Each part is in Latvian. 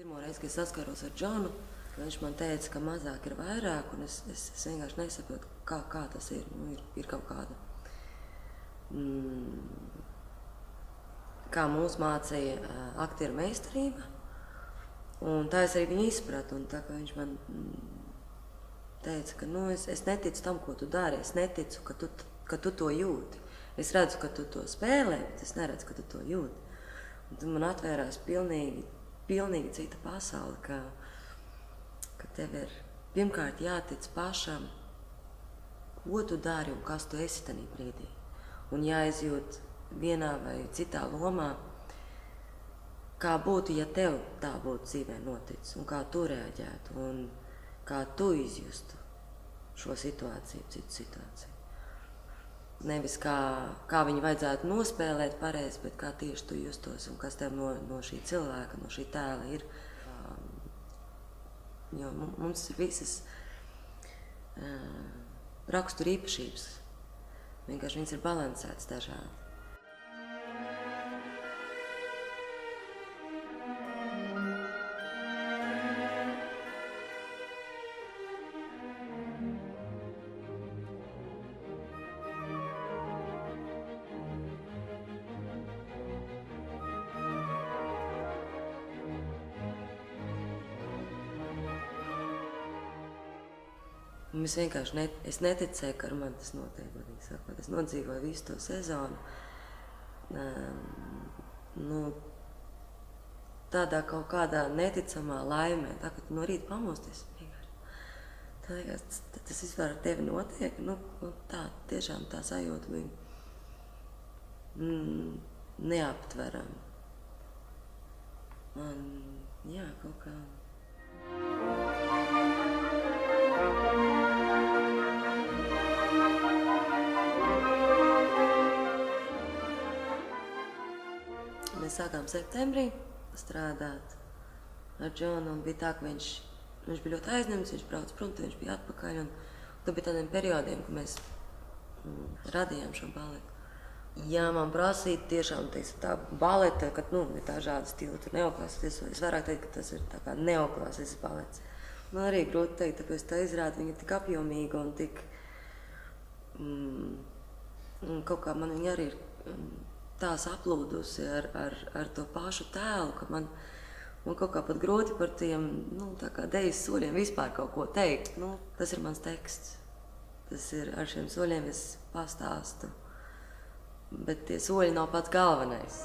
Pirmo reizi, kad es saskaros ar Džonu, viņš man teica, ka mazāk ir vairāk, un es vienkārši nesaprotu, kā tas ir. Ir kaut kāda. Kā mūs mācīja aktieru meistarība, un tā es arī viņu izpratu. Un tā kā viņš man teica, ka es neticu tam, ko tu dari, es neticu, ka tu to jūti. Es redzu, ka tu to spēlē, bet es neredzu, ka tu to jūti. Un tad man atvērās pilnīgi cita pasaule, ka tev ir pirmkārt jātic pašam, ko tu dari un kas tu esi tajā brīdī. Un jāizjūt vienā vai citā lomā, kā būtu, ja tev tā būtu dzīvē noticis, un kā tu reaģētu, un kā tu izjustu šo situāciju, citu situāciju. Nevis kā viņu vajadzētu nospēlēt pareizi, bet kā tieši tu justos un kas tev no šī cilvēka, no šī tēla ir. Jo mums ir visas rakstura īpašības. Vienkārši viņas ir balansētas dažādi. Es vienkārši neticēju, ka ar mani tas notiek, godīgi sakot. Es nodzīvoju visu to sezonu. Tādā kaut kādā neticamā laimē, tā, ka tu no rīta pamosties. Tā liekas, tas vispār ar tevi notiek. Tā, tiešām tā sajūta bija neaptverama. Jā, kaut kā. Mēs sākām septembrī strādāt ar Džonu, un bija tā, ka viņš bija ļoti aizņemts, viņš brauc prom, tad viņš bija atpakaļ, un tad bija tādiem periodiem, kad mēs radījām šo baletu. Jā, man prasīja tiešām tā baleta, kad ir dažādi stili, tur neoklāsisks, es vairāk teikt, ka tas ir tā kā neoklāsisks balets. Man arī grūti teikt, tāpēc tā izrāda, viņa ir tik apjomīga un tik, kaut kā man viņa arī ir tā saplūdusi ar to pašu tēlu, ka man kaut kā pat grūti par tiem, tā kā dejas soļiem vispār kaut ko teikt. Tas ir mans teksts. Tas ir, ar šiem soļiem es pastāstu. Bet tie soļi nav pats galvenais.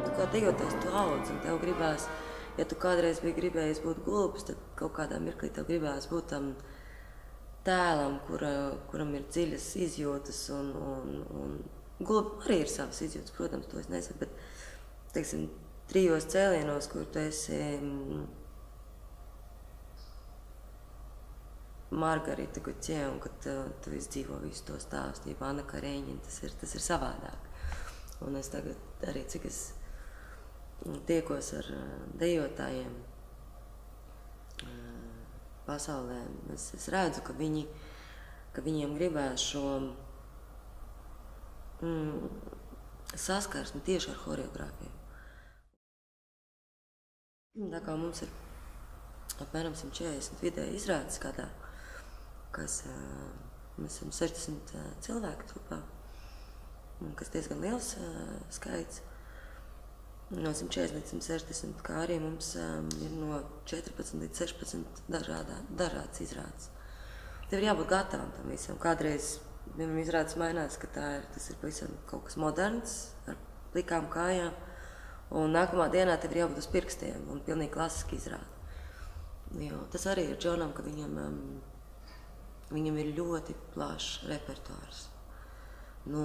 Tu kā dejotājs, tu audz, un tev gribās, ja tu kādreiz biji gribējis būt gulbis, tad kaut kādā mirklī tev gribās būt tam tēlam, kuram ir dziļas izjūtas, un gulbi arī ir savas izjūtas, protams, to es nesaku, bet, teiksim, 3 cēlienos, kur tu esi Margarita Guķē, un kad tu izdzīvo visu to stāstību, Anna Kareņina, tas ir savādāk. Un es tagad arī, cik es tiekos ar dejotājiem pasaulē, es redzu, ka viņiem gribēs šo saskarsmi tieši ar horeogrāfiju. Tā kā mums ir apmēram 140 vidēji izrādes gadā, kas mēs esam 60 cilvēku trupā, kas diezgan liels skaits. No 140 līdz 160, kā arī mums ir no 14 līdz 16 dažādas izrādes. Tev ir jābūt gatavam tam visam. Kādreiz vienam izrādes mainās, ka tas ir pavisam kaut kas moderns, ar plikām kājām, un nākamā dienā tev ir jābūt uz pirkstiem, un pilnīgi klasiski izrāda. Jo tas arī ir Džonam, ka viņam ir ļoti plašs repertuārs. No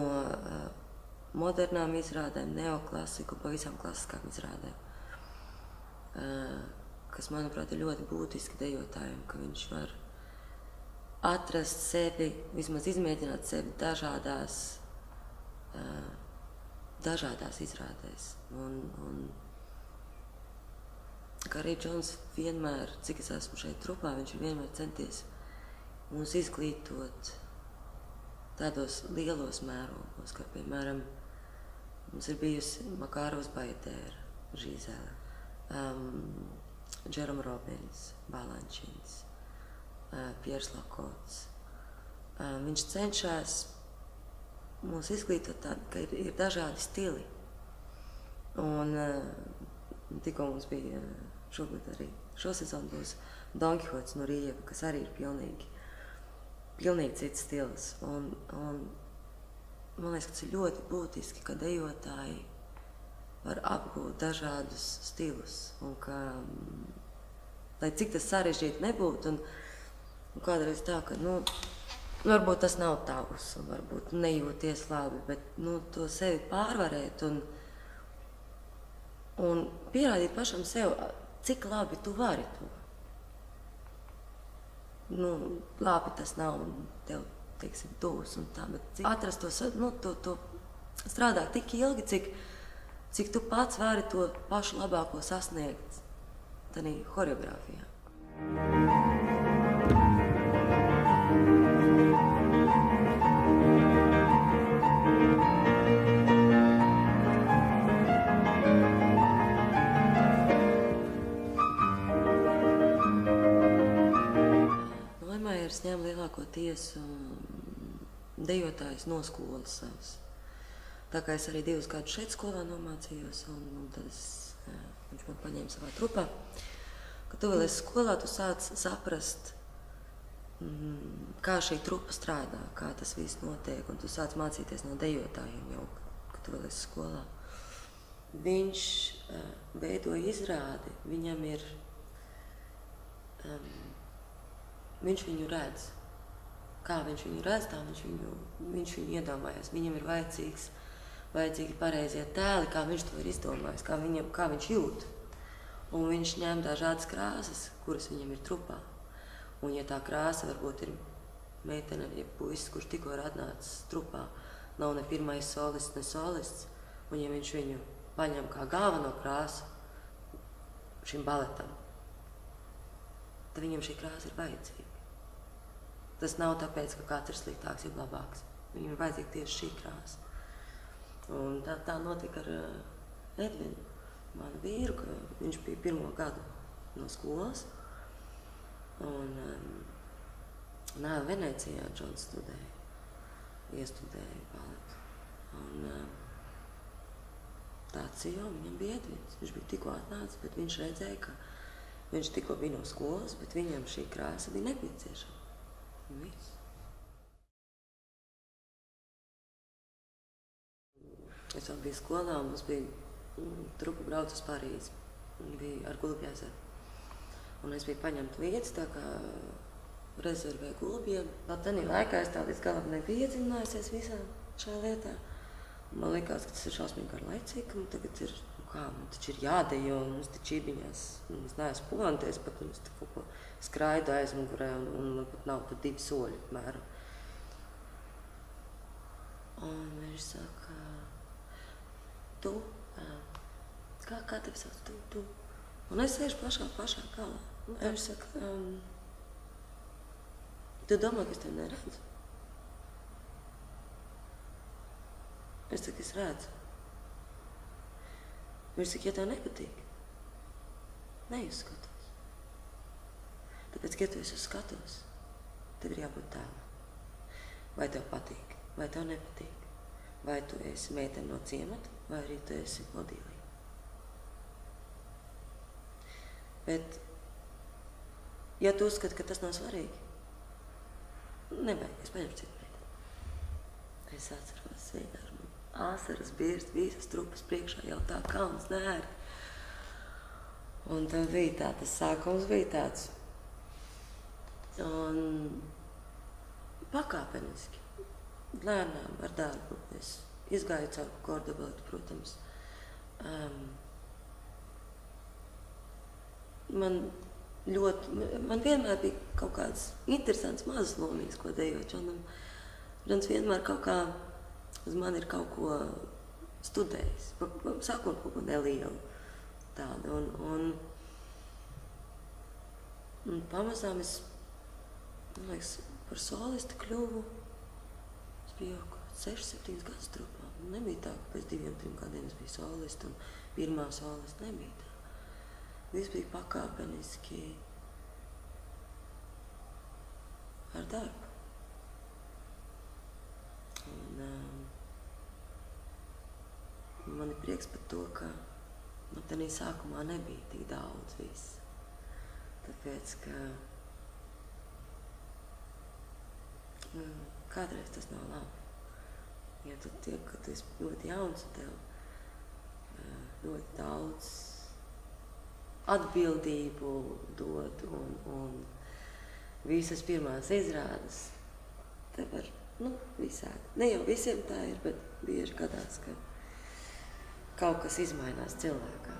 modernām izrādēm, neoklasiku, pavisam klasiskām izrādēm, kas, manuprāt, ir ļoti būtiski dejotājiem, ka viņš var atrast sevi, vismaz izmēģināt sevi dažādās izrādēs. Un kā arī Džons vienmēr, cik es esmu šeit trupā, viņš ir vienmēr centies mūs izglītot tādos lielos mērogos, kā piemēram mums ir bijusi Makārovs Baidēra, Žīzele, Džerom Robins, Balančins, Piers Lakots. Viņš cenšas mūs izglītot tādu, ka ir dažādi stili. Un tikko mums bija šogad arī šosezon būs Don Kihots no Riļeva, kas arī ir pilnīgi cits stils. Un man liekas, ka tas ir ļoti būtiski, ka dejotāji var apgūt dažādus stilus. Un ka, lai cik tas sarežģīti nebūtu, un kādreiz tā, ka, varbūt tas nav tavs, un varbūt nejūties labi, bet, to sevi pārvarēt un pierādīt pašam sev, cik labi tu vari to. Labi tas nav tev, teiksim, tuvs un tā, bet atrast to strādāt tik ilgi, cik tu pats vari to pašu labāko sasniegt tādā horeogrāfijā. Es ņēmu lielākoties dejotājus no skolas savas. Tā kā es arī 2 gadus šeit skolā nomācījos, un tad viņš man paņēma savā trupā. Kad tu vēl esi skolā, tu sāc saprast, kā šī trupa strādā, kā tas viss notiek, un tu sāc mācīties no dejotājiem jau, kad tu vēl esi skolā. Viņš veido izrādi, viņam ir... Viņš viņu redz. Kā viņš viņu redz, tā viņš viņu iedomājas. Viņam ir vajadzīgi pareizie tēli, kā viņš to ir izdomājis, kā viņš jūt. Un viņš ņem dažādas krāsas, kuras viņam ir trupā. Un ja tā krāsa varbūt ir meitene, ja puisis, kurš tikko ir atnācis trupā, nav ne pirmais solists, ne solists, un ja viņš viņu paņem kā galveno krāsu šim baletam, tad viņam šī krāsa ir vajadzīga. Tas nav tāpēc, ka kāds ir sliktāks, ja labāks. Viņam ir vajadzīga tieši šī krāsa. Un tā notika ar Edvinu, manu vīru, ka viņš bija 1. gadu no skolas. Un Venecijā Džons iestudēja baletu. Un tāds jau viņam bija Edvins. Viņš bija tikko atnācis, bet viņš redzēja, ka viņš tikko bija no skolas, bet viņam šī krāsa bija nepieciešama. Un viss. Es vēl biju skolā, un mums bija trupa brauc uz Parīzi. Bija ar Gulbjēzeru. Un es biju paņemta līdzi, tā kā rezervēju Gulbjiem. Vēl tādā laikā es tā līdz galam nebiju iedzinājusies visā šajā lietā. Man likās, ka tas ir šausmīgi garlaicīgi, ka man tagad ir, man taču ir jādejo, un mums taču ībiņās, es neesmu polanties, pat mums te kaut ko skraidu aizmugurē, un man pat nav pat 2 soļi, apmēram. Un viņš saka, tu, kā tevi sauc, tu? Un es sēžu pašā galā. Viņš saka, tu domā, ka es tevi neredzu? Es saku, es redzu. Viņš saka, ja tev nepatīk, neuzskatos. Tāpēc, ka ja tu esi uz skatos, tev ir jābūt tēlam. Vai tev patīk, vai tev nepatīk. Vai tu esi meitene no ciemata, vai arī tu esi modīlī. Bet, ja tu uzskati, ka tas nav svarīgi, nevajag, es paņemšu citu meiteni. Es atceros vienkārši. Asaras birst, visas trupas priekšā jau tā kauns nērti. Un tad bija tā, tas sākums bija tāds. Un pakāpeniski, lēnām ar darbu. Es izgāju caur Kordobaletu, protams. Man vienmēr bija kaut kāds interesants mazas lomīgas, ko dejot. Un vienmēr kaut kā uz mani ir kaut ko studējis, sākot kaut ko nelielu tādu. Un pamazām es, man liekas, par solistu kļuvu. Es biju jau 6-7 gadus trupā. Nebija tā, ka pēc 2-3 gadiem es biju solista un pirmā solista nebija tā. Viss bija pakāpeniski ar darbu. Un man ir prieks par to, ka tenī sākumā nebija tik daudz viss. Tāpēc, ka kādreiz tas nav labi. Ja tu tiek, ka tu esi ļoti jauns un tev ļoti daudz atbildību dod un visas pirmās izrādes, te var, visādi. Ne jau visiem tā ir, bet bieži gadās, ka kaut kas izmainās cilvēkā.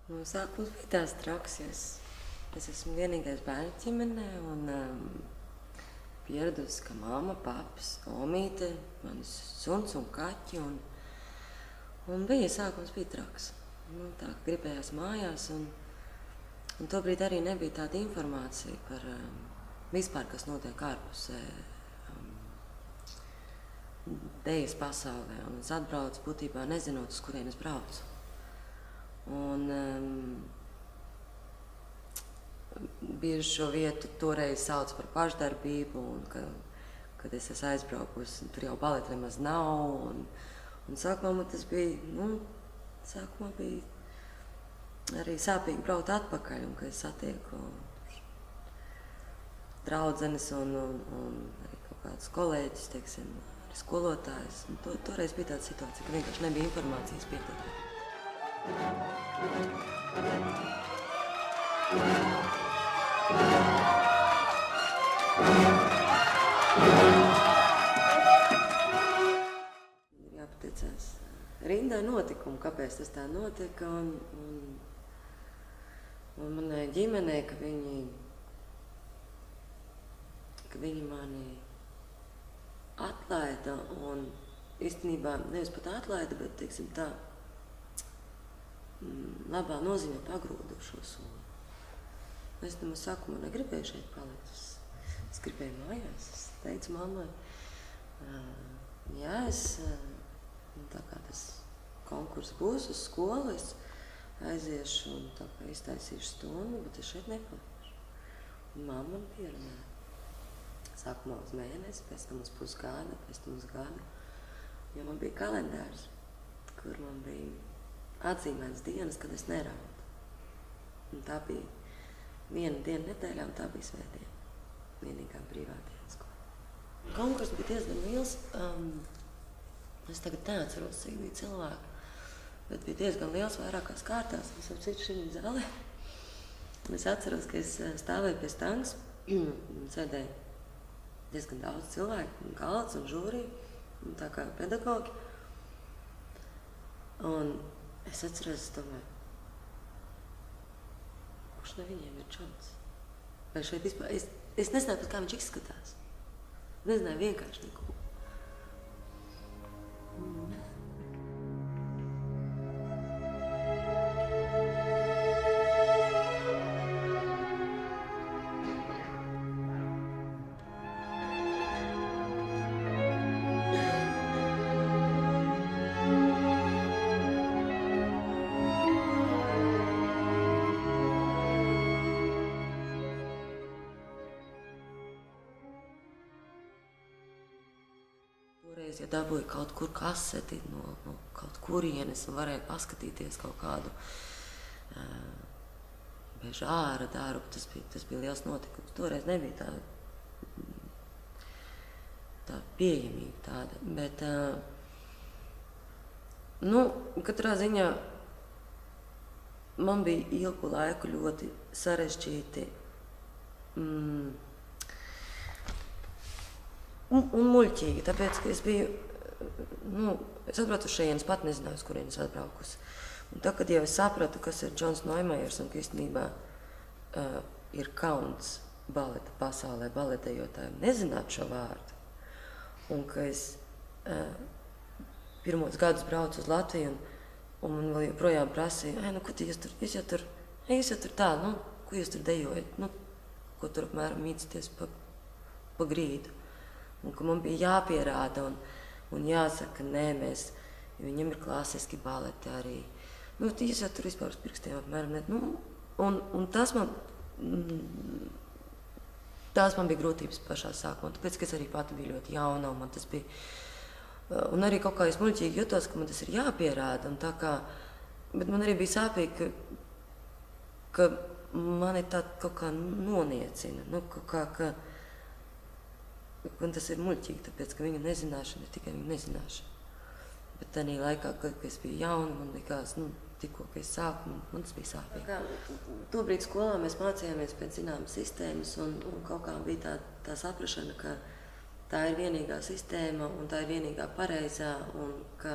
No sākums bija tās traks, ja es esmu vienīgais bērns ģimenē un pieradusi, ka mamma, paps, omīte, manis suns un kaķi un bija sākums bija traks. Tā gribējās mājās un tobrīd arī nebija tāda informācija par vispār, kas notiek ārpusē dejas pasaulē. Un es atbraucu būtībā nezinot, uz kurien es braucu. Un bieži šo vietu toreiz sauc par pašdarbību, un kad es esmu aizbraukusi, tur jau baleta nemaz nav. Un sākumā man tas bija, sākumā bija arī sāpīgi braukt atpakaļ, un kad es satieku draudzenes un arī kaut kādus kolēģus, teiksim, arī skolotājus. Toreiz bija tāda situācija, ka vienkārši nebija informācijas pietiekami. Ir jāpateicās rindā notikumu, kāpēc tas tā notika, un manai ģimenei, ka viņi mani atlaida, un īstenībā nevis pat atlaida, bet, teiksim tā, labā nozīmē pagrūdu šo soli. Es nemaz sākumā negribēju šeit palikt. Es gribēju mājās. Es teicu mammai, tā kā tas konkurss būs uz skolu, es aiziešu un tā kā iztaisīšu stundu, bet es šeit nepalikšu. Un mamma man pierunāja. Sākumā uz mēnesi, pēc tam uz pusgada, pēc tam uz gadu. Jo man bija kalendārs, kur man bija atzīmētas dienas, kad es neraudu. Un tā bija viena diena nedēļā, un tā bija svētdiena. Vienīgā brīvā diena skolā. Konkurss bija diezgan liels. Es tagad neatceros, cik bija cilvēki, bet bija diezgan liels vairākās kārtās. Es ap citu šim zālē. Es atceros, ka es stāvēju pie stangas, un sēdēju diezgan daudz cilvēku, un galds, un žūrija, un tā kā pedagogi. Un es atceros, es domāju, kurš no viņiem ir Džons? Vai šeit vispār, es nezināju pat, kā viņš izskatās. Nezināju vienkārši neko. Toreiz, ja dabūju kaut kur kaseti no kaut kurienes un varēju paskatīties kaut kādu beža āra darbu, tas bija liels notikums. Toreiz nebija tā pieejamība tāda, bet, katrā ziņā man bija ilgu laiku ļoti sarežģīti un muļķīgi, tāpēc, ka es biju, es atbraucu uz šejienes, pat nezināju, uz kurienes atbraukusi. Un tā, kad jau es sapratu, kas ir Džons Noimajers un ka īstenībā ir kauns baleta pasaulē, baletējotājiem nezināt šo vārdu, un ka es pirmos gadus braucu uz Latviju, un man vēl joprojām prasīja, nu, ko jūs tur tā, nu, ko jūs tur dejojat, nu, ko tur apmēram mīcaties pa grīdu. Un ka man bija jāpierāda un jāsaka, nē, viņam ir klasiski baleti arī. Nu, jūs jau tur vispār uz pirkstiem apmēram, ne, nu, un tās man bija grūtības pašā sākumā, tāpēc, ka es arī pati biju ļoti jauna, un man tas bija, un arī kaut kā es muļķīgi jutos, ka man tas ir jāpierāda, un tā kā, bet man arī bija sāpīgi, ka mani tā kaut kā noniecina, nu, kaut kā, ka tas ir muļķīgi, tāpēc, ka viņa nezināšana ir tikai viņa nezināšana. Bet tādā laikā, kad es biju jauna, man likās, nu, tikko, ka es sāku, man tas bija sāpīgi. Tobrīd skolā mēs mācījāmies pēc zināmas sistēmas, un kaut kā bija tā saprašana, ka tā ir vienīgā sistēma, un tā ir vienīgā pareizā, un ka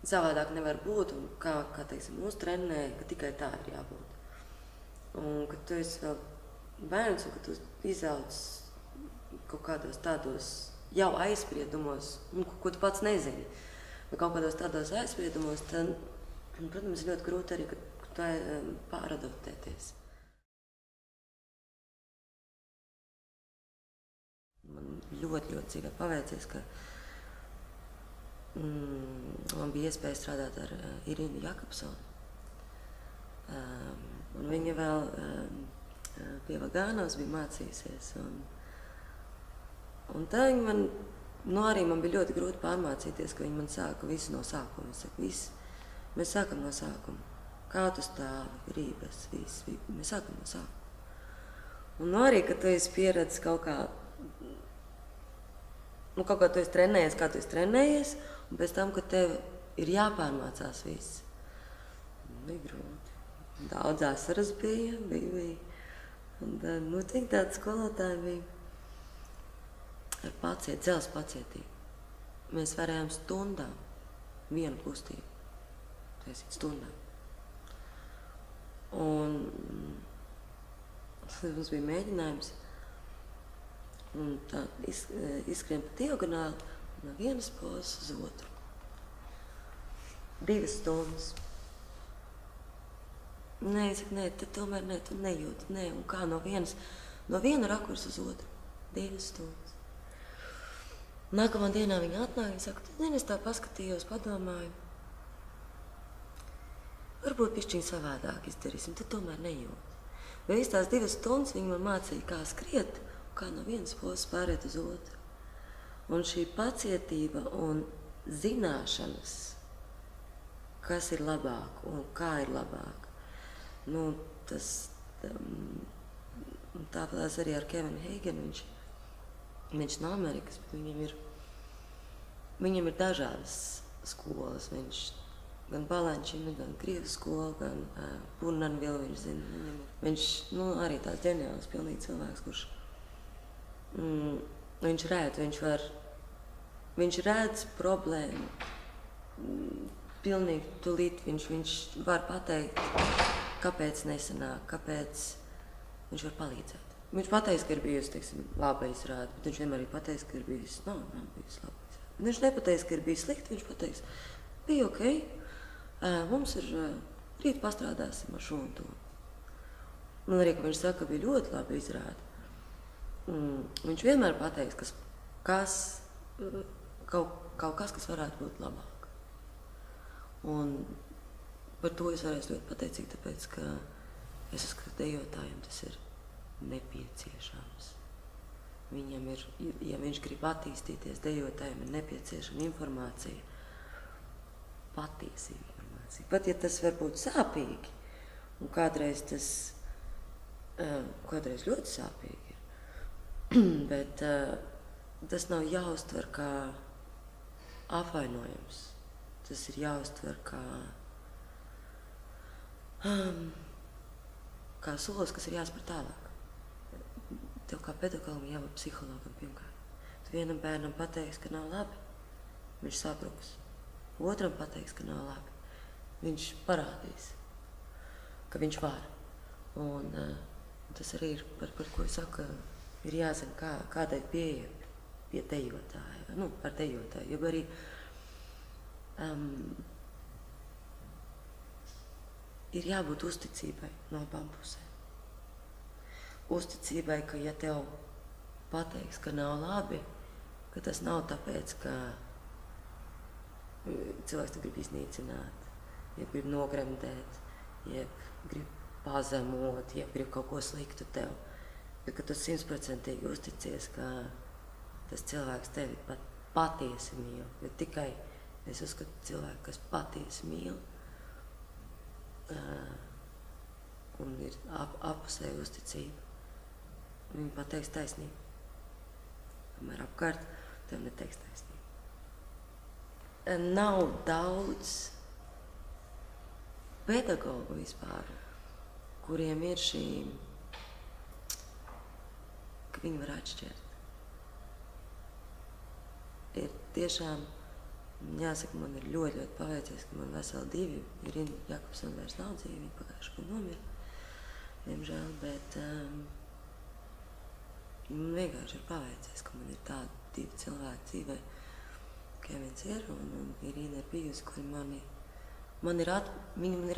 savādāk nevar būt, un kā teiksim, mūsu trenēja, ka tikai tā ir jābūt. Un kad tu esi vēl bērns, un kad tu izauc kaut kādos tādos jau aizspriedumos, ko tu pats nezini, bet kaut kādos tādos aizspriedumos, tad, protams, ļoti grūti arī, ka tu pāradaptēties. Man ļoti dzīvē paveicies, ka man bija iespēja strādāt ar Irīnu Jakobsonu. Un viņa vēl pie Vagānos bija mācījusies. Un tā viņa man, nu arī man bija ļoti grūti pārmācīties, ka viņa man sāka visu no sākuma. Es saku, mēs sākam no sākuma. Kā tu stāvi, rības, viss, mēs sākam no sākuma. Un arī, ka tu esi pieredzis kaut kā, nu kaut kā tu esi trenējies, kā tu esi trenējies, un pēc tam, ka tev ir jāpārmācās viss. Bija grūti. Daudz asaras bija. Un, nu, tik tāda skolotāja bija. Ar dzels pacietību. Mēs varējām stundām vienu kustību. Taisīt stundām. Un mums bija mēģinājums. Un tā izskrien pa diagonāli no vienas pozas uz otru. 2 stundas. Nē, es saku, nē, tomēr nē, tu nejūti, nē. Un kā no viena rakursa uz otru. 2 stundas. Nākamā dienā viņa atnāk, viņa saka, es tā paskatījos, padomāju. Varbūt pišķiņ savādāk izdarīsim, tu tomēr nejūti. Viss tās 2 stundas viņa man mācīja, kā skriet, un kā no vienas posas pārēt uz otru. Un šī pacietība un zināšanas, kas ir labāk un kā ir labāk, nu, tas, tāpēc arī ar Kevinu Heigenu, viņš no Amerikas, bet viņam ir dažādas skolas. Viņš gan Balančina, gan Krievu skola, gan Purnanvilu viņš zina. Viņš arī tāds ģeniāls, pilnīgi cilvēks, kurš viņš redz problēmu. Pilnīgi tulīt viņš var pateikt, kāpēc nesanāk, kāpēc viņš var palīdzēt. Viņš pateiks, ka ir bijusi, teiksim, laba izrāde, bet viņš vienmēr ir pateiks, ka ir bijusi, nav bijusi laba izrāde. Viņš nepateiks, ka ir bijis slikti, viņš pateiks, bija ok, mums ir, rīt pastrādāsim ar šo un to. Un arī, ka viņš saka, ka bija ļoti laba izrāde. Viņš vienmēr pateiks, kaut kas, kas varētu būt labāk. Un par to es varēšu ļoti pateicīgi, tāpēc, ka es uzskatu, ka dejotājiem tas ir nepieciešams. Viņam ir, ja viņš grib attīstīties, dejotājiem ir nepieciešama informācija, patiesa informācija. Pat ja tas var būt sāpīgi, un kādreiz ļoti sāpīgi ir, bet tas nav jāuztver kā apvainojums. Tas ir jāuztver kā solis, kas ir jāspēr tālāk. Tev kā pedagogam jābūt psihologam pirmkārt. Tu vienam bērnam pateiksi, ka nav labi, viņš sabruks. Otram pateiks, ka nav labi, viņš parādīs, ka viņš var. Un tas arī ir, par ko es saku, ir jāzina, kādai pieejai. pie dejotāja, ar dejotāju, jo arī ir jābūt uzticībai no abām pusēm. Uzticībai, ka ja tev pateiks, ka nav labi, ka tas nav tāpēc, ka cilvēks te grib iznīcināt, jeb grib nogremdēt, jeb grib pazemot, jeb grib kaut ko sliktu tev. Bet ka tu 100% uzticies, ka tas cilvēks tevi patiesi mīl. Jo tikai es uzskatu cilvēku, kas patiesi mīl, un ir apusēja uzticība. Viņi pateiks taisnību. Kamēr apkārt tev neteiks taisnību. Nav daudz pedagogu vispār, kuriem ir šī, ka viņi var atšķirt. Ir tiešām, jāsaka, man ir ļoti paveicies, ka man veseli 2, Irina Jakobsona vairs nav dzīve, viņa pagājuši gadu nomira, diemžēl, bet man vienkārši ir paveicies, ka man ir tādi 2 cilvēki dzīvē, Kevins ir un Irina ir bijusi, kuri viņi man ir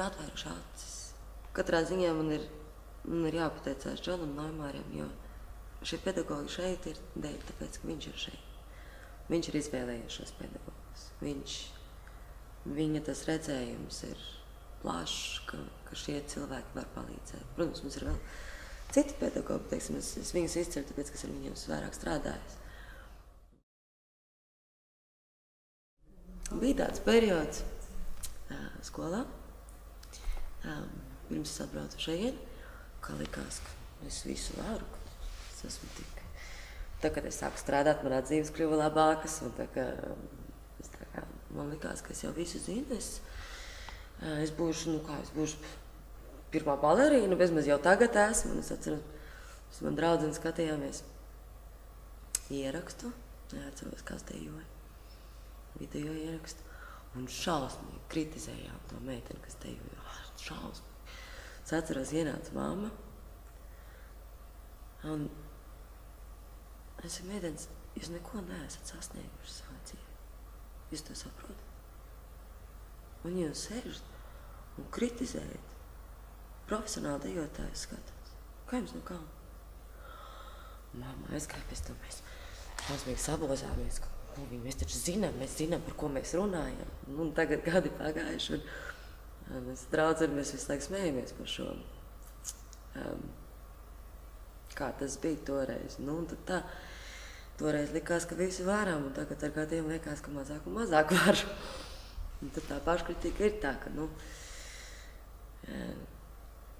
atvēruši acis. Katrā ziņā man ir jāpateicās Džonam Neumāram, jo šie pedagogi šeit ir dēļ, tāpēc, ka viņš ir šeit. Viņš ir izvēlējies šos pedagogus. Viņa tas redzējums ir plašs, ka šie cilvēki var palīdzēt. Protams, mums ir vēl citi pedagogi, teiksim, es viņus izceļu, tāpēc, ka es ar viņiem vairāk strādājis. Bija tāds periods skolā, pirms es atbraucu šeit, ka likās, ka es visu varu, ka es esmu tik. Tā, kad es sāku strādāt, manā dzīves kļuva labākas, un man likās, ka es jau visu zinu. Es būšu pirmā balerīna, bezmaz jau tagad esmu. Es atceros, mēs man draudzeni skatījāmies ierakstu, neatceros, kā es dejoju, video ierakstu, un šausmīgi kritizējām to meiteni, kas dejoja. Šausmīgi. Es atceros, ienāca mamma, un es saku, meitenes, jūs neko neesat sasnieguši savā dzīvē. Jūs to saprotat? Un jūs sēžat un kritizējat profesionāli dejotājus skatāt. Kā jums no kauna? Mamma aizgāja pēc tam, mēs šausmīgi sabozāmies, ka mēs taču zinām, par ko mēs runājam. Un tagad gadi pagājuši, un mēs draudzeni, mēs visu laiku smējamies par šo. Kā tas bija toreiz. Un tad tā, toreiz likās, ka visi varam, un tagad ar gadiem liekas, ka mazāk un mazāk var. Un tad tā paškritika ir tā, ka,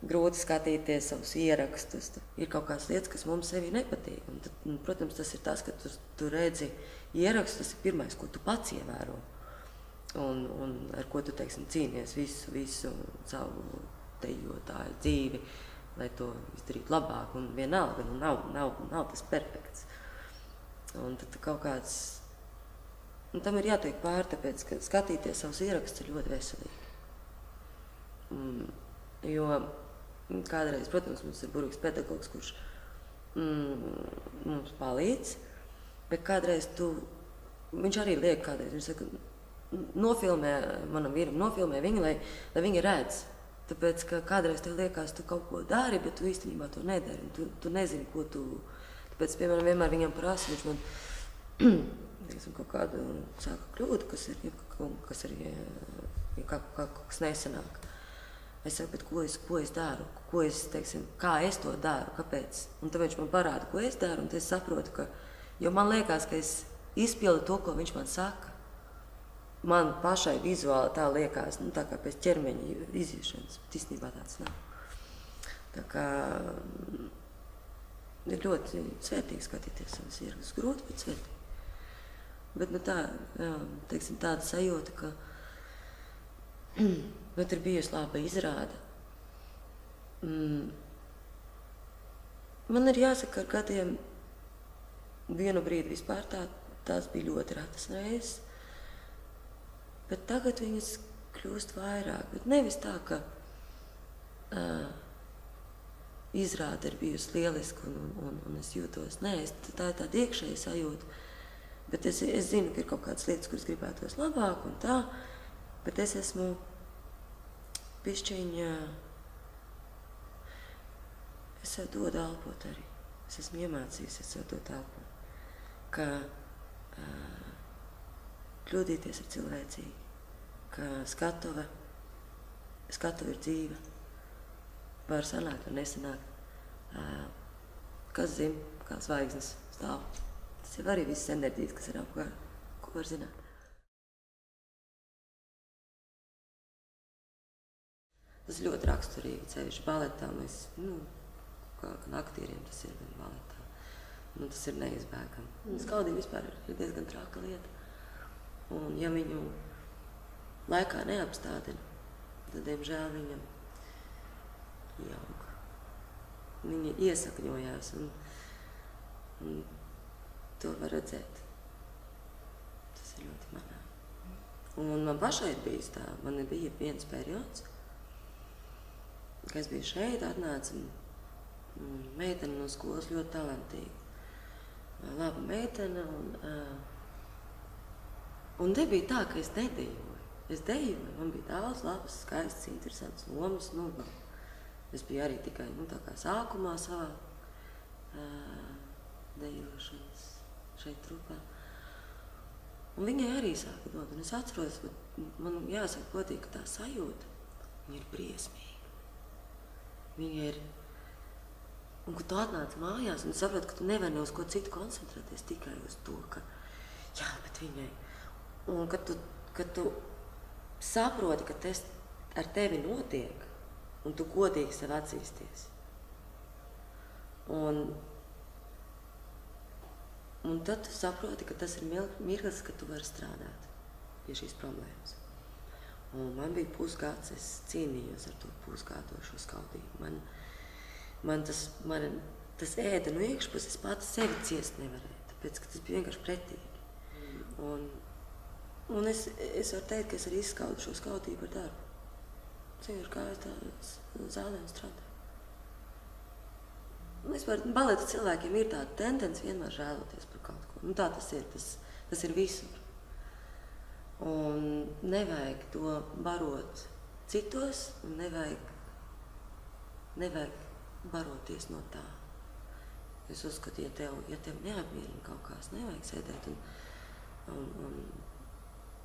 grūti skatīties savus ierakstus. Ir kaut kādas lietas, kas mums sevi nepatīk. Un tad, protams, tas ir tas, ka tu redzi ierakstus, tas ir pirmais, ko tu pats ievēro. Un ar ko tu, teiksim, cīnies visu savu dejotāju dzīvi, lai to izdarītu labāk, un vienalga, nav tas perfekts. Un tad kaut kāds, un tam ir jātiek pāri, tāpēc, ka skatīties savus ierakstus ir ļoti veselīgi. Jo kādreiz, protams, mums ir burvīgs pedagogs, kurš mums palīdz, bet kādreiz viņš arī liek kādreiz, viņš saka, nofilmē manam vīram, nofilmē viņu, lai viņi redz. Tāpēc, ka kādreiz tev liekas, tu kaut ko dari, bet tu īstenībā to nedari. Tu nezini, ko tu. Tāpēc, piemēram, vienmēr viņam prasa, viņš man teiksim, kaut kādu sāka kļūdu, kas nesanāk. Es saku, bet ko es daru? Teiksim, kā es to daru? Kāpēc? Un tad viņš man parāda, ko es daru, un tad es saprotu, ka, jo man liekas, ka es izpildu to, ko viņš man saka. Man pašai vizuāli tā liekas, tā kā pēc ķermeņa izjūšanas, bet īstenībā tāds nav. Tā kā ir ļoti svētīgi skatīties savas ierakstus, grūti, bet svētīgi. Bet tā, teiksim, tāda sajūta, ka ir bijusi laba izrāde. Man ir jāsaka, ar gadiem vienu brīdi vispār tās bija ļoti retas reizes. Bet tagad viņas kļūst vairāk. Bet nevis tā, ka izrāde ir bijusi lieliska un es jūtos. Nē, tā ir tāda iekšēja sajūta, Bet es zinu, ka ir kaut kādas lietas, kuras gribētos labāk un tā, bet es esmu pišķiņa, es sev dodu elpot arī. Es esmu iemācījusies sev dot elpot, ka kļūdīties ir cilvēcīgi, ka skatuve ir dzīve, var sanākt, var nesanākt. Kas zina, kā zvaigznes stāv. Tas jau arī visas enerģijas, kas ir apkārt, ko var zināt. Tas ļoti raksturīgi, cevišķi baletā. Mēs, kā aktieriem tas ir gan baletā. Tas ir neizbēgami. Skaudība vispār ir diezgan traka lieta. Un ja viņu laikā neapstādina, tad, diemžēl, viņam ieaug. Viņa iesakņojās un to var redzēt. Tas ir ļoti manā. Un man pašai ir bijis tā. Man bija viens periods, kad es biju šeit, atnāca meitene no skolas ļoti talantīga. Laba meitene un nebija tā, ka es nedejoju. Es dejoju, man bija daudz labas, skaistas, interesantas lomas. Es biju arī tikai tā kā sākumā savā dejošanas šeit trupā. Un viņai arī sāka dot. Un es atceros, man jāsaka godīgi, ka tā sajūta, viņa ir briesmīga. Viņa ir, un kad tu atnāc mājās, un saproti, ka tu nevari ne uz ko citu koncentrēties, tikai uz to, ka jā, bet viņai. Un kad tu saproti, ka tas ar tevi notiek, un tu godīgi sev atzīsties. Un tad tu saproti, ka tas ir mirklis, ka tu vari strādāt pie šīs problēmas. Un man bija pusgads, es cīnījos ar to pusgādošo skaudību. Man tas ēda no iekšpuses, es pati sevi ciest nevarēju, tāpēc, ka tas bija vienkārši pretīgi. Un es varu teikt, ka es arī izskaudu šo skaudību ar darbu. Es vienkārši gāju tā zālē un strādāju. Baleta cilvēkiem ir tāda tendence vienmēr žēloties par kaut ko. Tā tas ir, tas ir visur. Un nevajag to barot citos, un nevajag baroties no tā. Es uzskatu, ja tev neapmierina kaut kās, nevajag sēdēt un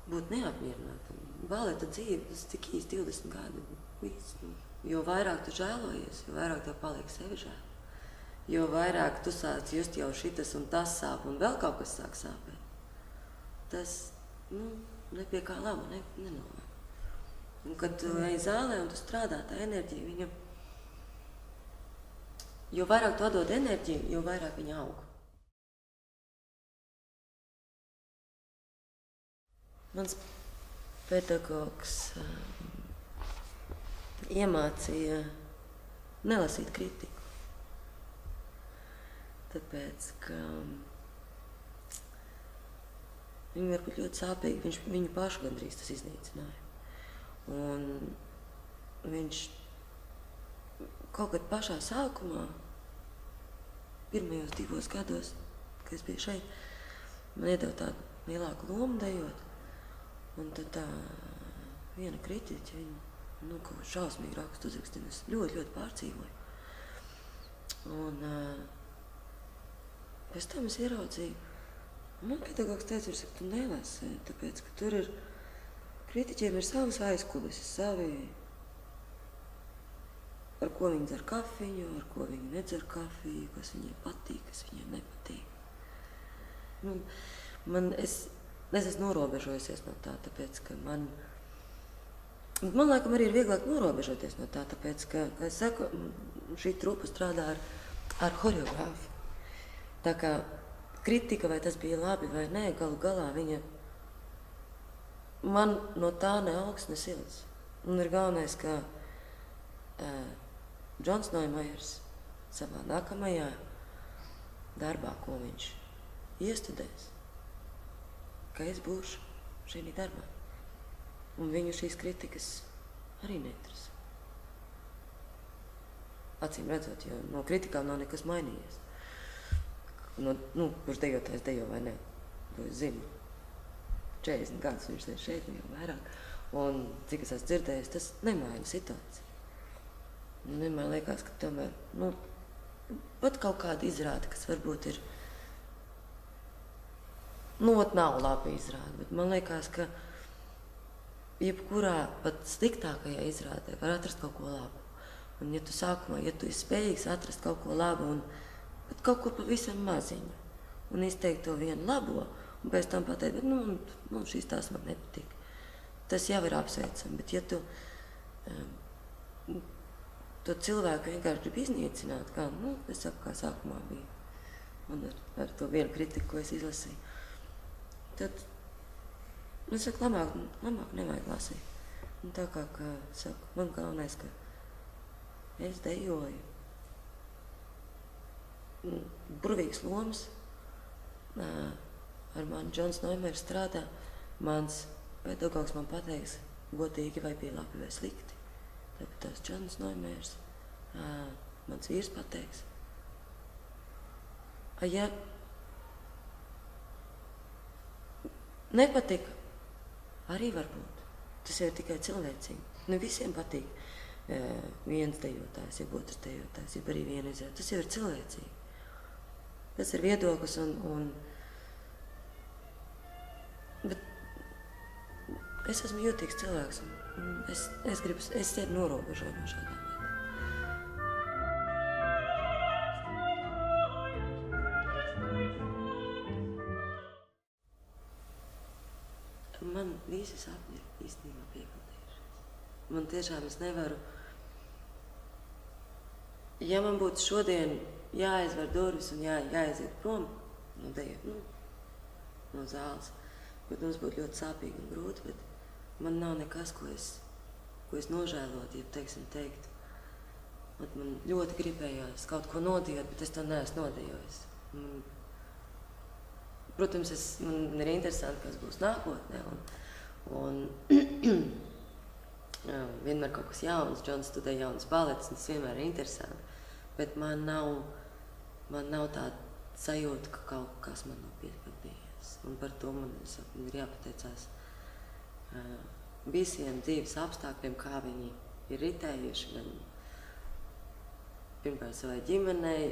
būt neapmierinātam. Baleta dzīve, tas tik īsti 20 gadi. Jo vairāk tu žēlojies, jo vairāk tev paliek sevi žēl. Jo vairāk tu sāc just jau šitas un tas sāp, un vēl kaut kas sāk sāpēt. Tas, ne pie kā laba nenoved. Un kad tu ej zālē un tu strādā, tā enerģija, viņa, jo vairāk tu atdod enerģiju, jo vairāk viņa aug. Mans pedagogs iemācīja nelasīt kritiku. Tāpēc, ka viņi var būt ļoti sāpīgi, viņu pašu gandrīz tas iznīcināja. Un viņš kaut kad pašā sākumā, pirmajos 2 gados, kad es biju šeit, man iedeva tādu lielāku lomu dejot. Un tad tā viena kritiķa, viņa kaut ko šausmīgi rakstu uzrakstīja, es ļoti pārdzīvoju. Un pēc tam es ieraudzīju, man pedagogs teica, tu nelasi, tāpēc, ka tur ir, kritiķiem ir savas aizkulises, savi, ar ko viņi dzer kafiju, ar ko viņi nedzer kafiju, kas viņiem patīk, kas viņiem nepatīk. Es esmu norobežojusies no tā, tāpēc, ka man laikam arī ir vieglāk norobežoties no tā, tāpēc, ka, kā es saku, šī trupa strādā ar horeogrāfu. Tā kā kritika, vai tas bija labi vai nē, galu galā viņa man no tā ne augsts, ne silts. Un ir galvenais, ka Džons Noimajers savā nākamajā darbā, ko viņš iestudēs, ka es būšu šī darbā. Un viņu šīs kritikas arī neinteresē. Acīm redzot, jo no kritikām nav nekas mainījies. Kurš dejotājs dejo vai ne. ko es zinu. 40 gadus viņš ir šeit, jau vairāk. Un cik es esmu dzirdējis, tas nemaina situāciju. Man liekas, ka tomēr, pat kaut kāda izrāde, kas varbūt ir, nav labi izrāde, bet man liekas, ka jebkurā pat sliktākajā izrādē var atrast kaut ko labu. Un ja tu sākumā, ja tu esi spējīgs atrast kaut ko labu un pat kaut ko pavisam maziņu un izteikt to vienu labo un pēc tam pateikt, bet šīs tās man nepatīk. Tas jau ir apsveicami, bet ja tu to cilvēku vienkārši grib iznīcināt, es saku, kā sākumā bija, un ar to vienu kritiku, ko es izlasīju, tad es saku, labāk nevajag lasīt. Un tā kā saku, man galvenais, ka es dejoju. Burvīgs lomas. Ar mani Džons Noimers strādā. Mans pedagogs man pateiks godīgi, vai bija labi vai slikti. Tāpēc tās Džons Noimers. Mans vīrs pateiks. Ja nepatika, arī var būt. Tas ir tikai cilvēcīgi. Ne visiem patīk viens dejotājs, jeb otrs dejotājs, jeb arī viena izrāde. Tas jau ir cilvēcīgi. Tas ir viedoklis bet es esmu jūtīgs cilvēks un es sevi norobežoju no šādām lietām. Man visi sapņi ir īstenībā piepildījušies. Man tiešām es nevaru. Ja man būtu šodien jāaizver durvis un jāaiziet prom no zāles, bet mums būtu ļoti sāpīgi un grūti, bet man nav nekas, ko es nožēlotu, ja teikt. Man ļoti gribējās kaut ko nodejot, bet es to neesmu nodejojis. Protams, man ir interesanti, kas būs nākotnē, un vienmēr kaut kas jauns, Džons studē jaunas baletes, un tas vienmēr ir interesanti. Bet man nav tāda sajūta, ka kaut kas man nav piepildījies. Un par to man ir jāpateicās visiem dzīves apstākļiem, kā viņi ir ritējuši. Gan pirmkārt savai ģimenei,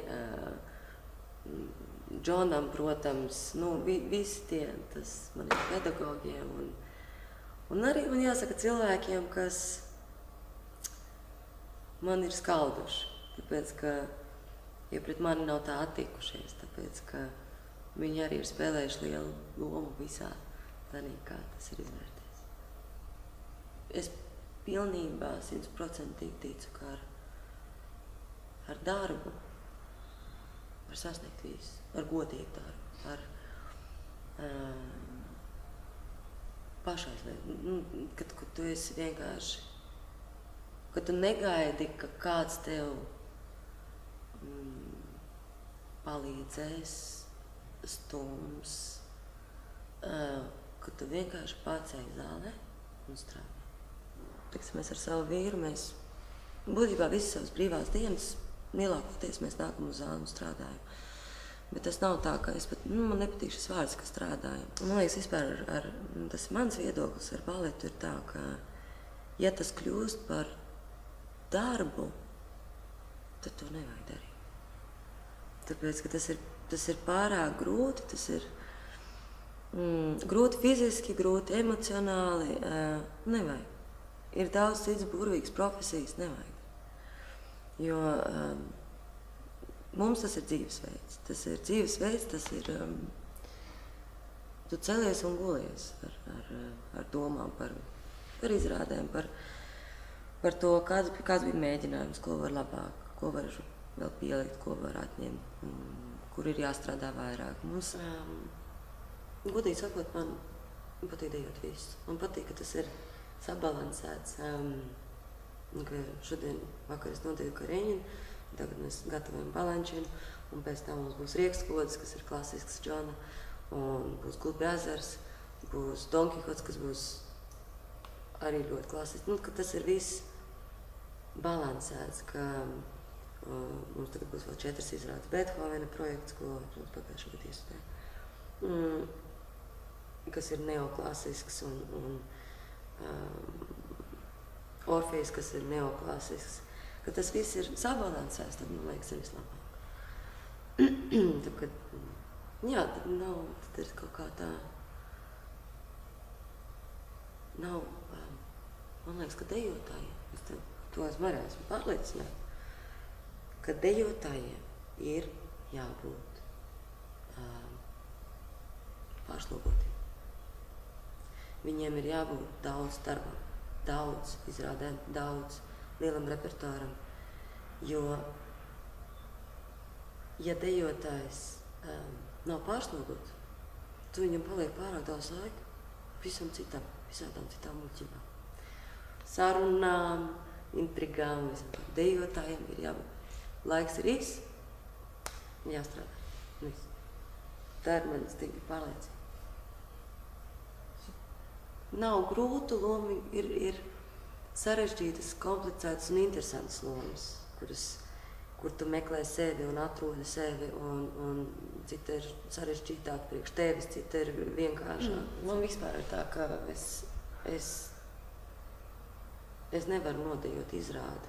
Džonam, protams, visi tie, tas maniem pedagogiem. Un arī man jāsaka cilvēkiem, kas man ir skalduši. Tāpēc, ka pret mani nav tā attikušies, tāpēc, ka viņi arī ir spēlējuši lielu lomu visā tādā, kā tas ir izvērties. Es pilnībā 100% ticu, ka ar darbu var sasniegt visu, ar godīgu darbu, ar pašaizlieku. Kad tu esi vienkārši, kad tu negaidi, ka kāds tev palīdzēs, stums, ka tu vienkārši pats ej zālē un strādā. Mēs ar savu vīru, mēs būtībā visas savas brīvās dienas lielākoties mēs nākam uz zāli un strādājam. Bet tas nav tā, ka man nepatīk šis vārds, ka strādājam. Man liekas, vispār tas mans viedoklis ar baletu ir tā, ka ja tas kļūst par darbu, tad to nevajag darīt. Tāpēc, ka tas ir pārāk grūti, tas ir grūti fiziski, grūti emocionāli, nevajag. Ir daudz cits burvīgas profesijas, nevajag. Jo mums tas ir dzīvesveids. Tas ir dzīvesveids, tas ir, tu celies un gulies ar domām par izrādēm, par to, kāds bija mēģinājums, ko var labāk, ko var vēl pielikt, ko var atņemt, kur ir jāstrādā vairāk. Mums, godīgi sakot, man patīk dejot visu. Man patīk, ka tas ir sabalansēts. Šodien vakar es nodeju Kareņinu, tagad mēs gatavojam balančinu, un pēc tam mums būs Riekskodas, kas ir klasisks Džona, un būs Klubi ezers, būs Don Kihots, kas būs arī ļoti klasisks. Ka tas ir viss balansēts, ka mums tagad būs vēl 4 izrādes Beethovena projekts, ko mums pagājušajā gadā izstudēja. kas ir neoklasisks, un Orfejs, kas ir neoklasisks, ka tas viss ir sabalansēts, tad, man liekas, ir vislabāk. Tad, kad, jā, tad ir kaut kā tā, nav, man liekas, ka dejotājiem, to es varēšu pārliecināt, ka dejotājiem ir jābūt pārslogotiem. Viņiem ir jābūt daudz darbam, daudz izrādēm, daudz lielam repertuāram, jo, ja dejotājs nav pārslogots, tu viņam paliek pārāk daudz laika visam citam, visādām citām muļķībām. Sarunām, intrigām, visam. Dejotājiem ir jābūt. Laiks ir īs, jāstrādā. Viss. Tā ir mana stingra pārliecība. Nav grūtu lomu, ir sarežģītas, komplicētas un interesantas lomas, kur tu meklē sevi un atrodi sevi, un cita ir sarežģītāk priekš tevis, cita ir vienkāršāk. Man vispār ir tā, ka es nevaru nodejot izrādi,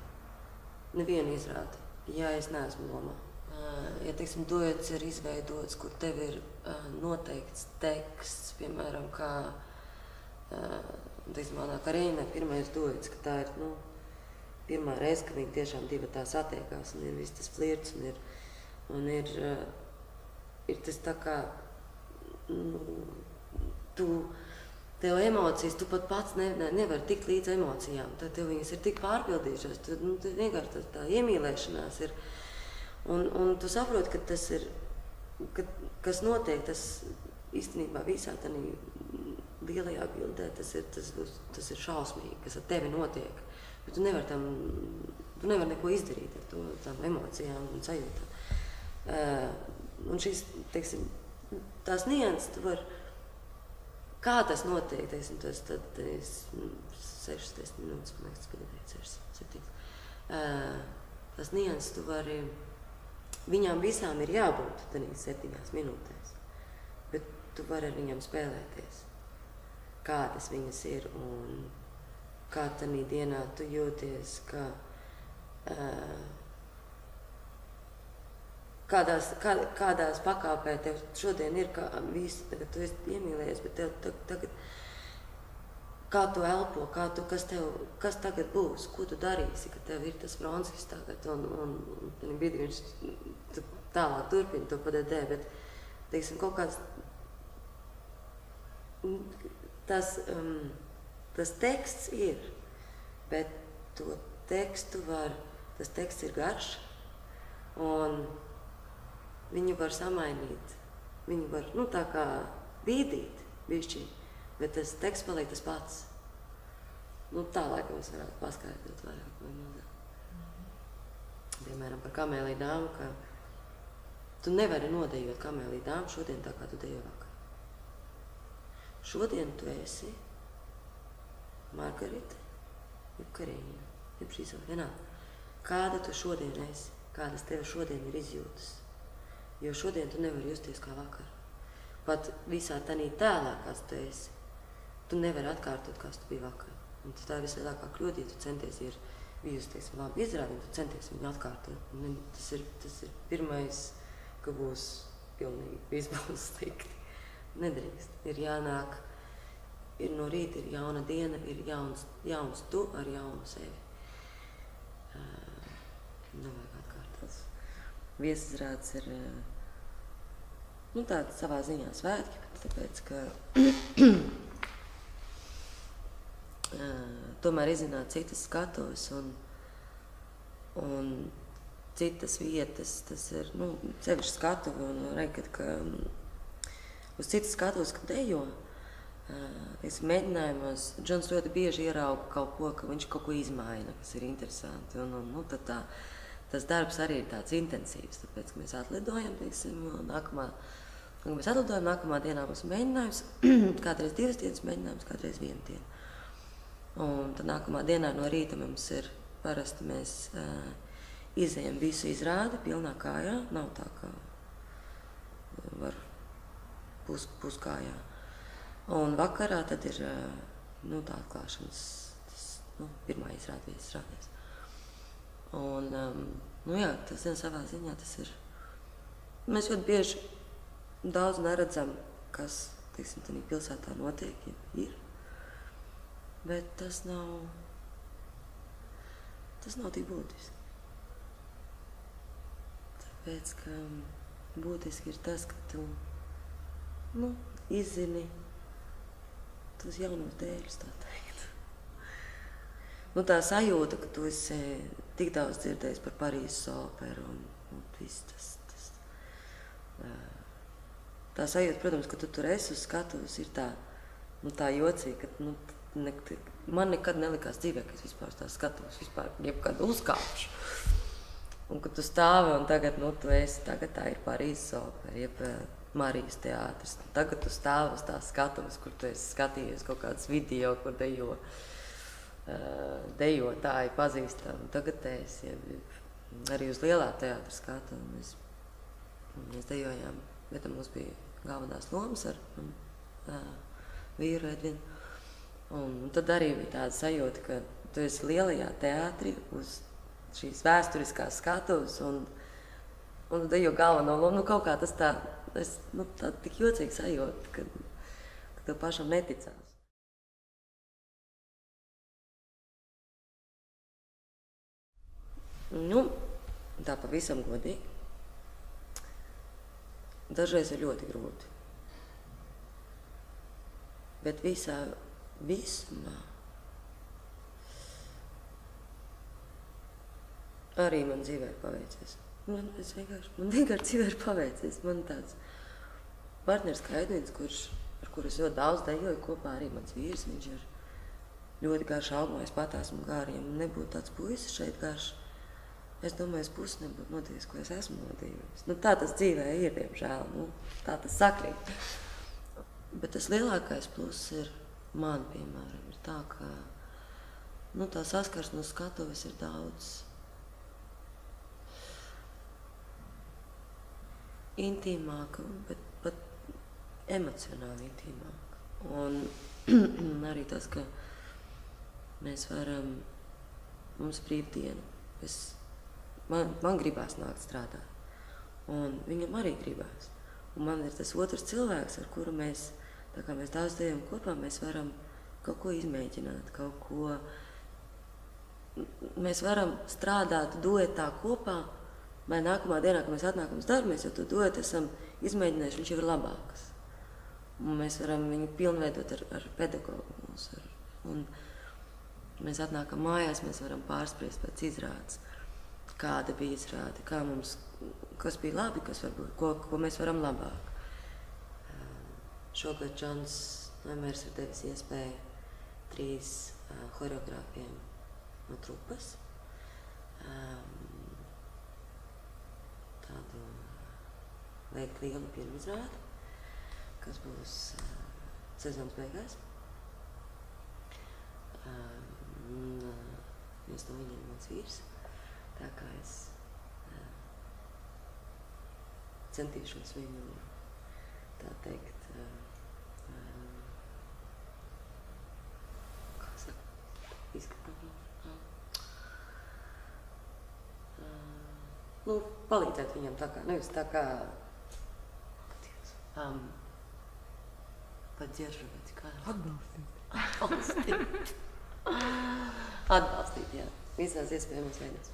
nevienu izrādi, ja es neesmu lomā. Ja, teiksim, duets ir izveidots, kur tev ir noteikts teksts, piemēram, kā, teiksim, Anā Karenīnai pirmais duets, ka tā ir, pirmā reize, ka viņi tiešām divi tā satiekās, un ir viss tas flirts, un ir tas tā kā, tev emocijas, tu pat pats nevari tikt līdz emocijām, tad tev viņas ir tik pārpildījušās, tad vienkārši tā iemīlēšanās ir. Un tu saproti, ka tas ir, kas notiek, tas īstenībā visā tādā lielajā bildē, tas ir šausmīgi, kas ar tevi notiek. Bet tu nevari neko izdarīt ar to, tām emocijām un sajūtām. Un šīs, teiksim, tās nianses, tu vari, kā tas notiek, teiksim, tad 60 minūtes, man liekas, tas bija 7. Tas nianses, tu vari, viņām visām ir jābūt tādīs 7 minūtēs, bet tu vari ar viņām spēlēties, kādas viņas ir un kā tādā dienā tu jūties, kādās pakāpē tev šodien ir, kā visi, tagad tu esi iemīlējies, bet tev tagad, kā tu elpo, kas tagad būs, ko tu darīsi, ka tev ir tas Vronskis tagad, un brīdī viņš tālāk turpina to PDD, bet, teiksim, kaut kāds, tas teksts ir, bet to tekstu tas teksts ir garš, un viņu var samainīt, viņu var, tā kā bīdīt bišķiņ, bet tas teksts paliek tas pats. Tā laikam es varētu paskaidrot vairāk vai mazāk. Piemēram, par Kamēliju dāmu, ka tu nevari nodejot Kamēliju dāmu šodien tā, kā tu dejo vakar. Šodien tu esi Margarita, jeb Karenīna, jeb šīs vēl vienādi. Kāda tu šodien esi, kādas tev šodien ir izjūtas, jo šodien tu nevari justies kā vakar. Pat visā tanī tēlā, kāds tu esi, tu nevari atkārtot, kāds tu biji vakar. Un tā ir vislielākā kļūda, ja tu centies ir bijusi, teiksim, labi izrādi, un tu centies viņu atkārtot. Tas ir pirmais, ka būs pilnīgi, viss būs slikti. Nedrīkst. Ir jānāk, ir no rīta, ir jauna diena, ir jauns tu ar jaunu sevi. Nevajag atkārtot. Viesizrādes ir, tāds savā ziņā svētki, tāpēc, ka tomēr izzināt citas skatuves un citas vietas, tas ir, sevišķi skatuve, un reikot, ka uz citas skatuves, kad dejo, mēģinājumos, Džons ļoti bieži ierauga kaut ko, ka viņš kaut ko izmaina, kas ir interesanti, un tad tas darbs arī ir tāds intensīvs, tāpēc, ka mēs atlidojam, teiksim, nākamā dienā mums mēģinājums, kādreiz 2 dienas mēģinājums, kādreiz 1 diena. Un tad nākamā dienā no rīta mums ir, parasti mēs izejam visu izrādi pilnā kājā, nav tā kā var puskājā. Un vakarā tad ir tā atklāšanas, pirmā izrādes. Un, tas savā ziņā tas ir. Mēs ļoti bieži daudz neredzam, kas, teiksim, tādā pilsētā notiek, ja ir. Bet tas nav tik būtiski. Tāpēc, ka būtiski ir tas, ka tu, izzini tos jaunos dēļus, tā teikt. Tā sajūta, ka tu esi tik daudz dzirdējis par Parīzes operu un viss tas. Tā sajūta, protams, ka tu tur esi uz skatuves, ir tā jocīga, ka man nekad nelikās dzīvē, ka es vispār uz tās skatuves jebkad uzkāpšu. Un kad tu stāvi un tagad, tagad tā ir Parīzes opera, jeb Marijas teātris. Tagad tu stāvi uz tās skatuves, kur tu esi skatījies kaut kādas video, kur dejotāji pazīstami. Tagad esi arī uz lielā teātra skatu. Mēs dejojām, bet mums bija galvenās lomas ar vīru Edvinu. Un tad arī bija tāda sajūta, ka tu esi lielajā teātrī uz šīs vēsturiskās skatuves un dejo galveno lomu. Kaut kā tas tā tik jocīgi sajūta, ka tev pašam neticās. Tā pavisam godīgi. Dažreiz ir ļoti grūti. Bet visumā arī man dzīvē ir paveicies. Man vienkārši dzīvē ir paveicies. Man tāds partneris kā Edvins, ar kuru es ļoti daudz dejoju kopā, arī mans vīrs, viņš ir ļoti garš augumā, es pat esmu gara. Ja man nebūtu tāds puisis šeit garš, es domāju, es pusi nebūtu nodījis, ko es esmu nodījis. Tā tas dzīvē ir, diemžēl. Tā tas sakrīt. Bet tas lielākais pluss ir man, piemēram, ir tā, ka tā saskarsme uz skatuves ir daudz intīmāka, bet pat emocionāli intīmāka. Un arī tas, ka mēs varam, mums brīvdiena, man gribās nākt strādāt, un viņam arī gribās. Un man ir tas otrs cilvēks, ar kuru mēs, tā kā mēs daudz dejam kopā, mēs varam kaut ko izmēģināt, mēs varam strādāt duetā kopā, lai nākamā dienā, kad mēs atnākam uz darbu, mēs jau to duetu esam izmēģinājuši, viņš jau ir labāks. Un mēs varam viņu pilnveidot ar pedagogu mūsu. Un mēs atnākam mājās, mēs varam pārspriest pēc izrādes, kāda bija izrāde, kas bija labi, kas varbūt, ko mēs varam labāk. Šogad Džons Lemers ir devis iespēju 3 horeogrāfiem no trupas. Tādu veikt lielu pirmizrādi, kas būs sezonas beigās. Viens no viņiem ir mans vīrs, tā kā es centīšos viņu, tā teikt, kā saka, izskatīt. Palīdzēt viņam tā kā, nevis tā kā, поддерживать, kā? Atbalstīt, jā. Visās iespējamos veidos.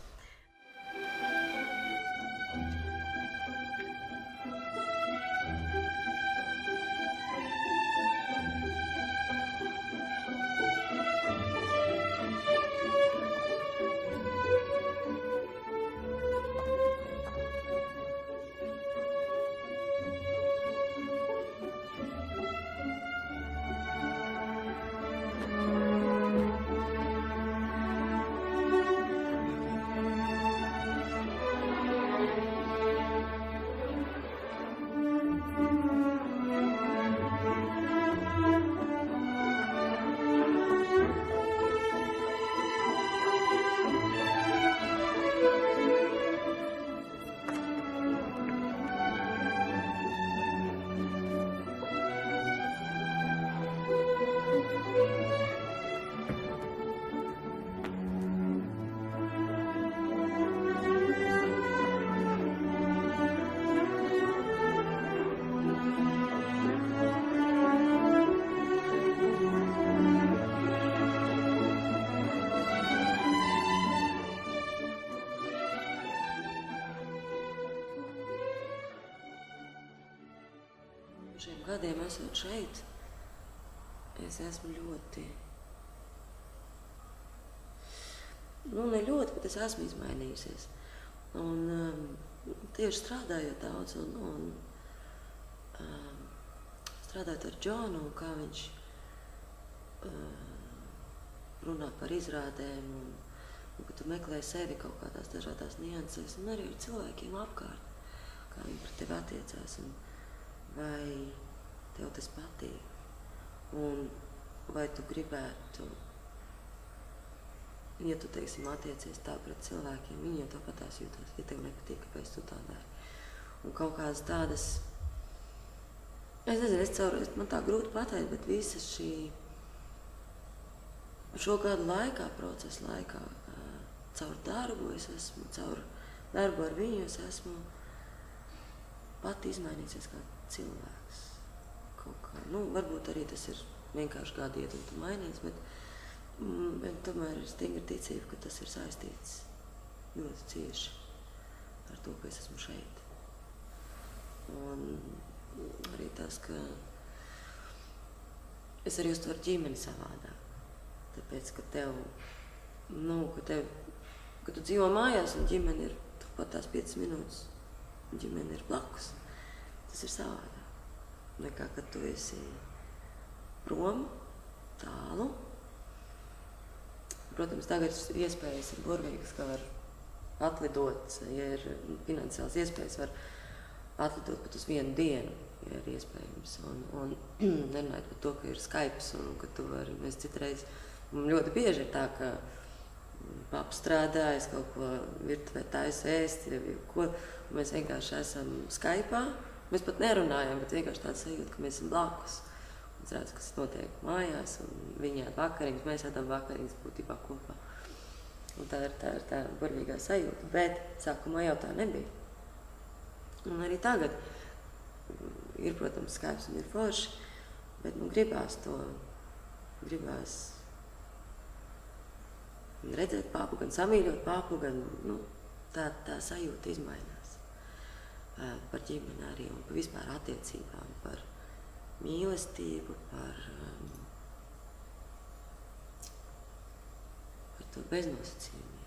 šiem gadiem esot šeit, es esmu ļoti, ne ļoti, bet es esmu izmainījusies. Un tieši strādājot daudz un strādājot ar Džonu, kā viņš runā par izrādēm un ka tu meklē sevi kaut kādās dažādās niansēs un arī ar cilvēkiem apkārt, kā viņi par tevi attiecās un vai tev tas patīk un vai tu gribētu, ja tu, teiksim, attiecies tā pret cilvēkiem, viņi jau tāpatās jūtās, ja tev nepatīk, kāpēc tu tā dari. Un kaut kādas tādas, es nezinu, man tā grūti pateikt, bet visa šo gadu laikā, procesa laikā, caur darbu caur darbu ar viņu es esmu pati izmainījusies kā cilvēks. Kaut kā, varbūt arī tas ir vienkārši gadu iet un tu mainīts, bet tomēr ir stingra ticība, ka tas ir saistīts ļoti cieši ar to, ka es esmu šeit. Un arī tas, ka es arī uztveru ģimeni savādāk. Tāpēc, ka ka tu dzīvo mājās un ģimene ir turpat tās 5 minūtes, ģimene ir blakus. Tas ir savādāk. Nekā, kad tu esi prom, tālu. Protams, tagad iespējas ir burvīgas, ka var atlidot, ja ir finansiāls iespējas, var atlidot pat uz 1 dienu, ja ir iespējams. Un nerunājot par to, ka ir Skype un ka tu vari, mēs citreiz, ļoti bieži ir tā, ka paps strādā, es kaut ko virtuvē taisu ēst, ko, mēs vienkārši esam Skype'ā, mēs pat nerunājam, bet vienkārši tāds sajūta, ka mēs esam blakus. Es redzu, kas notiek mājās, un viņi ēd vakariņas, mēs ēdam vakariņas būtībā kopā. Un tā ir tā burvīgā sajūta, bet sākumā jau tā nebija. Un arī tagad ir, protams, Skype un ir forši, bet gribās redzēt papu, gan samīļot papu, gan tā sajūta izmainās par ģimeni arī un par vispār attiecībām, par mīlestību, par to beznosacījumību.